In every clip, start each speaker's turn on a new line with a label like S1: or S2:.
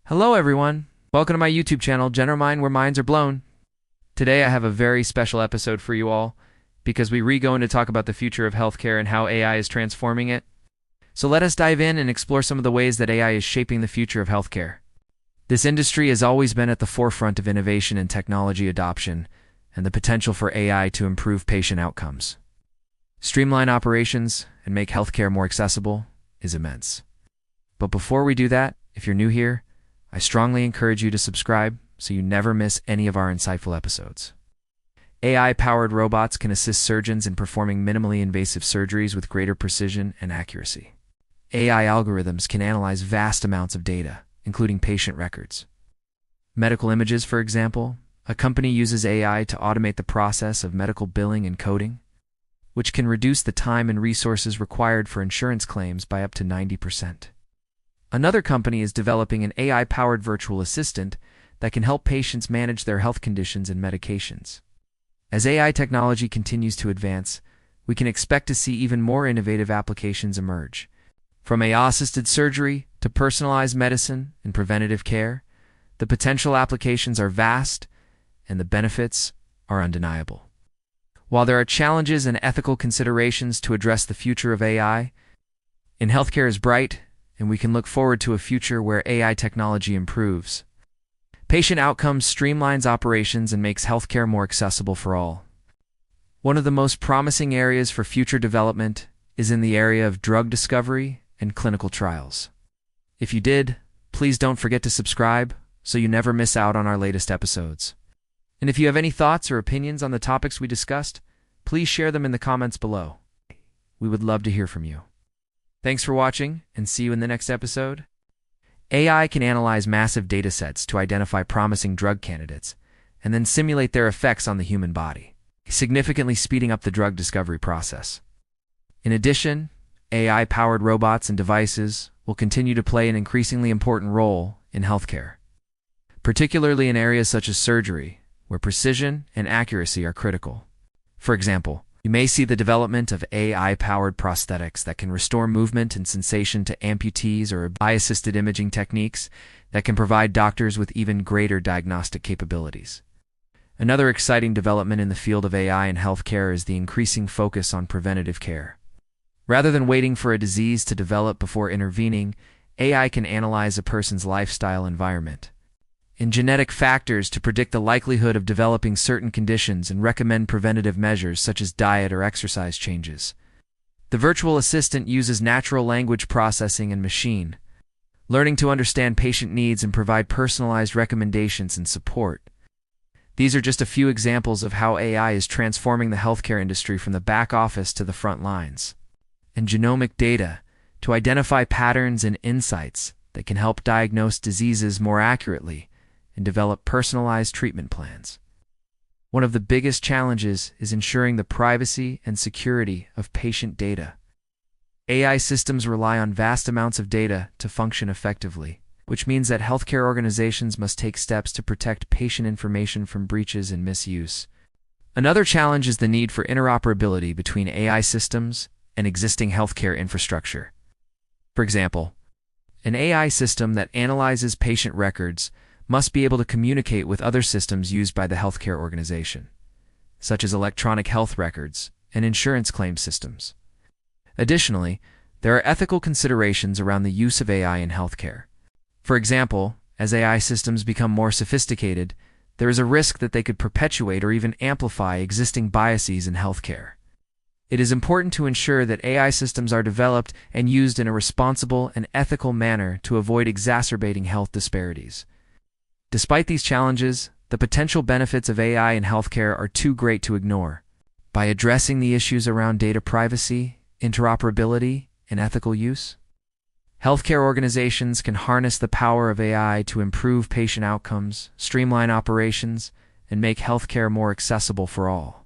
S1: Hello everyone, welcome to my YouTube channel, GeneralMind, where minds are blown. Today I have a very special episode for you all, because we go in to talk about the future of healthcare and how AI is transforming it. So let us dive in and explore some of the ways that AI is shaping the future of healthcare. This industry has always been at the forefront of innovation and technology adoption, and the potential for AI to improve patient outcomes, streamline operations, and make healthcare more accessible is immense. But before we do that, if you're new here, I strongly encourage you to subscribe so you never miss any of our insightful episodes. AI-powered robots can assist surgeons in performing minimally invasive surgeries with greater precision and accuracy. AI algorithms can analyze vast amounts of data, including patient records. Medical images, for example, a company uses AI to automate the process of medical billing and coding, which can reduce the time and resources required for insurance claims by up to 90%. Another company is developing an AI-powered virtual assistant that can help patients manage their health conditions and medications. As AI technology continues to advance, we can expect to see even more innovative applications emerge. From AI-assisted surgery to personalized medicine and preventative care, the potential applications are vast and the benefits are undeniable. While there are challenges and ethical considerations to address the future of AI, in healthcare is bright, and we can look forward to a future where AI technology improves patient outcomes, streamlines operations, and makes healthcare more accessible for all. One of the most promising areas for future development is in the area of drug discovery and clinical trials. If you did, please don't forget to subscribe so you never miss out on our latest episodes. And if you have any thoughts or opinions on the topics we discussed, please share them in the comments below. We would love to hear from you. Thanks for watching, and see you in the next episode. AI can analyze massive data sets to identify promising drug candidates, and then simulate their effects on the human body, significantly speeding up the drug discovery process. In addition, AI-powered robots and devices will continue to play an increasingly important role in healthcare, particularly in areas such as surgery, where precision and accuracy are critical. For example, you may see the development of AI-powered prosthetics that can restore movement and sensation to amputees, or AI-assisted imaging techniques that can provide doctors with even greater diagnostic capabilities. Another exciting development in the field of AI in healthcare is the increasing focus on preventative care. Rather than waiting for a disease to develop before intervening, AI can analyze a person's lifestyle environment and genetic factors to predict the likelihood of developing certain conditions and recommend preventative measures such as diet or exercise changes. The virtual assistant uses natural language processing and machine learning to understand patient needs and provide personalized recommendations and support. These are just a few examples of how AI is transforming the healthcare industry from the back office to the front lines, and genomic data to identify patterns and insights that can help diagnose diseases more accurately and develop personalized treatment plans. One of the biggest challenges is ensuring the privacy and security of patient data. AI systems rely on vast amounts of data to function effectively, which means that healthcare organizations must take steps to protect patient information from breaches and misuse. Another challenge is the need for interoperability between AI systems and existing healthcare infrastructure. For example, an AI system that analyzes patient records must be able to communicate with other systems used by the healthcare organization, such as electronic health records and insurance claim systems. Additionally, there are ethical considerations around the use of AI in healthcare. For example, as AI systems become more sophisticated, there is a risk that they could perpetuate or even amplify existing biases in healthcare. It is important to ensure that AI systems are developed and used in a responsible and ethical manner to avoid exacerbating health disparities. Despite these challenges, the potential benefits of AI in healthcare are too great to ignore. By addressing the issues around data privacy, interoperability, and ethical use, healthcare organizations can harness the power of AI to improve patient outcomes, streamline operations, and make healthcare more accessible for all.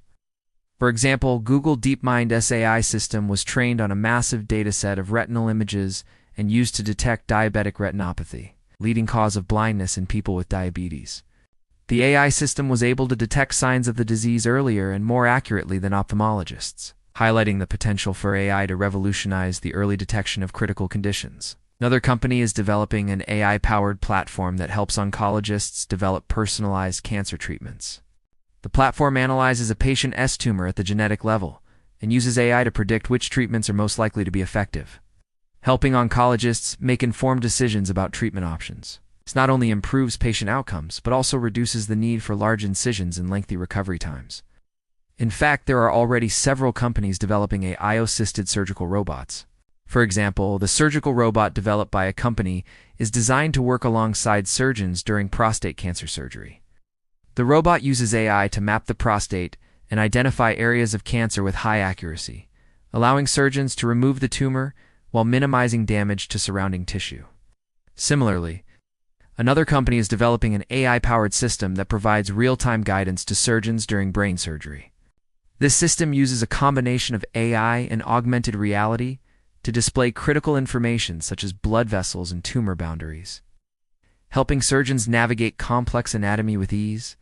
S1: For example, Google DeepMind's AI system was trained on a massive dataset of retinal images and used to detect diabetic retinopathy, leading cause of blindness in people with diabetes. The AI system was able to detect signs of the disease earlier and more accurately than ophthalmologists, highlighting the potential for AI to revolutionize the early detection of critical conditions. Another company is developing an AI-powered platform that helps oncologists develop personalized cancer treatments. The platform analyzes a patient's tumor at the genetic level and uses AI to predict which treatments are most likely to be effective, helping oncologists make informed decisions about treatment options. This not only improves patient outcomes, but also reduces the need for large incisions and lengthy recovery times. In fact, there are already several companies developing AI-assisted surgical robots. For example, the surgical robot developed by a company is designed to work alongside surgeons during prostate cancer surgery. The robot uses AI to map the prostate and identify areas of cancer with high accuracy, allowing surgeons to remove the tumor while minimizing damage to surrounding tissue. Similarly, another company is developing an AI-powered system that provides real-time guidance to surgeons during brain surgery. This system uses a combination of AI and augmented reality to display critical information such as blood vessels and tumor boundaries, helping surgeons navigate complex anatomy with ease.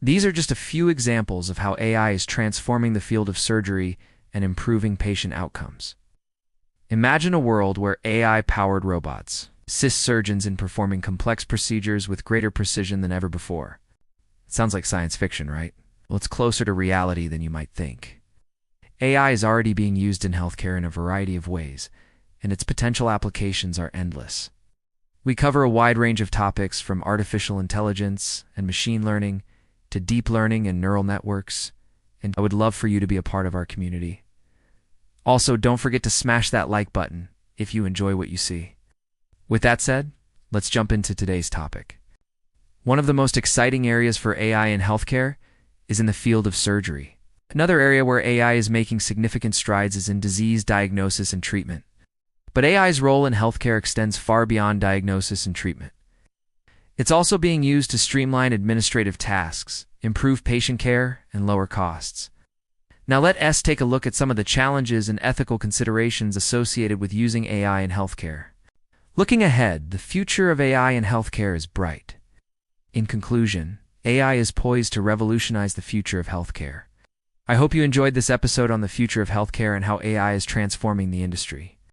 S1: These are just a few examples of how AI is transforming the field of surgery and improving patient outcomes. Imagine a world where AI-powered robots assist surgeons in performing complex procedures with greater precision than ever before. It sounds like science fiction, right? Well, it's closer to reality than you might think. AI is already being used in healthcare in a variety of ways, and its potential applications are endless. We cover a wide range of topics from artificial intelligence and machine learning to deep learning and neural networks, and I would love for you to be a part of our community. Also, don't forget to smash that like button if you enjoy what you see. With that said, let's jump into today's topic. One of the most exciting areas for AI in healthcare is in the field of surgery. Another area where AI is making significant strides is in disease diagnosis and treatment. But AI's role in healthcare extends far beyond diagnosis and treatment. It's also being used to streamline administrative tasks, improve patient care, and lower costs. Now let us take a look at some of the challenges and ethical considerations associated with using AI in healthcare. Looking ahead, the future of AI in healthcare is bright. In conclusion, AI is poised to revolutionize the future of healthcare. I hope you enjoyed this episode on the future of healthcare and how AI is transforming the industry.